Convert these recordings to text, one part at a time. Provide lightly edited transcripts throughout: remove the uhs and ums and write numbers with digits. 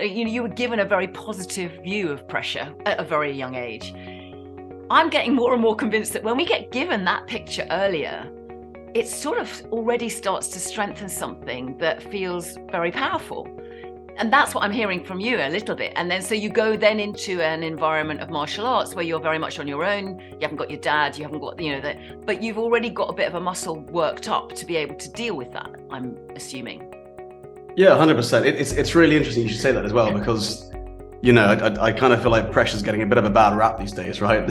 You were given a very positive view of pressure at a very young age. I'm getting more and more convinced that when we get given that picture earlier, it sort of already starts to strengthen something that feels very powerful. And that's what I'm hearing from you a little bit. And then so you go then into an environment of martial arts where you're very much on your own. You haven't got your dad, you haven't got, but you've already got a bit of a muscle worked up to be able to deal with that, I'm assuming. Yeah, 100%. It's really interesting you should say that as well, because, I kind of feel like pressure's getting a bit of a bad rap these days, right?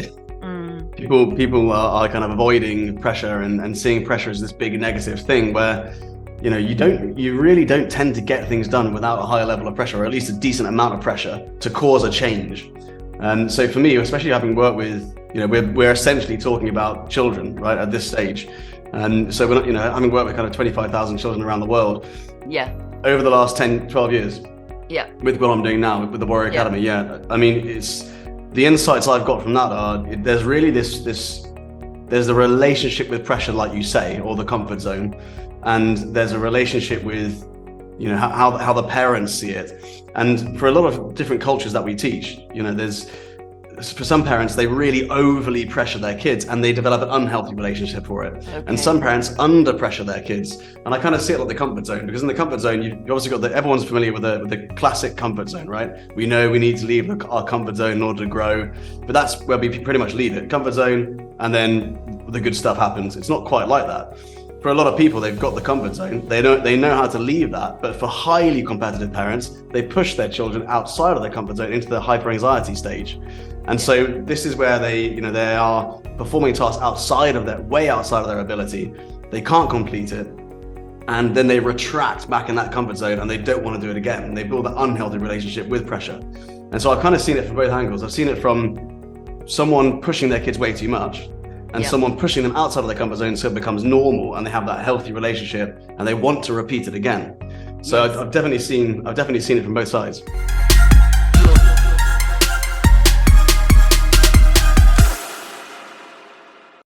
People are kind of avoiding pressure and seeing pressure as this big negative thing where, you really don't tend to get things done without a higher level of pressure, or at least a decent amount of pressure to cause a change. And so for me, especially having worked with, we're essentially talking about children, right, at this stage. And so we're not, having worked with kind of 25,000 children around the world. Yeah. Over the last 10, 12 years. Yeah. With what I'm doing now with the Warrior Academy. Yeah. I mean, it's the insights I've got from that are there's really there's the relationship with pressure, like you say, or the comfort zone. And there's a relationship with, how the parents see it. And for a lot of different cultures that we teach, for some parents, they really overly pressure their kids and they develop an unhealthy relationship for it. Okay. And some parents under pressure their kids. And I kind of see it like the comfort zone, because in the comfort zone, you obviously got everyone's familiar with the classic comfort zone, right? We know we need to leave our comfort zone in order to grow, but that's where we pretty much leave it. Comfort zone, and then the good stuff happens. It's not quite like that. For a lot of people, they've got the comfort zone. They know how to leave that. But for highly competitive parents, they push their children outside of their comfort zone into the hyper anxiety stage. And so this is where they are performing tasks way outside of their ability. They can't complete it. And then they retract back in that comfort zone and they don't want to do it again. And they build that unhealthy relationship with pressure. And so I've kind of seen it from both angles. I've seen it from someone pushing their kids way too much, and someone pushing them outside of their comfort zone so it becomes normal and they have that healthy relationship and they want to repeat it again. So I've definitely seen it from both sides.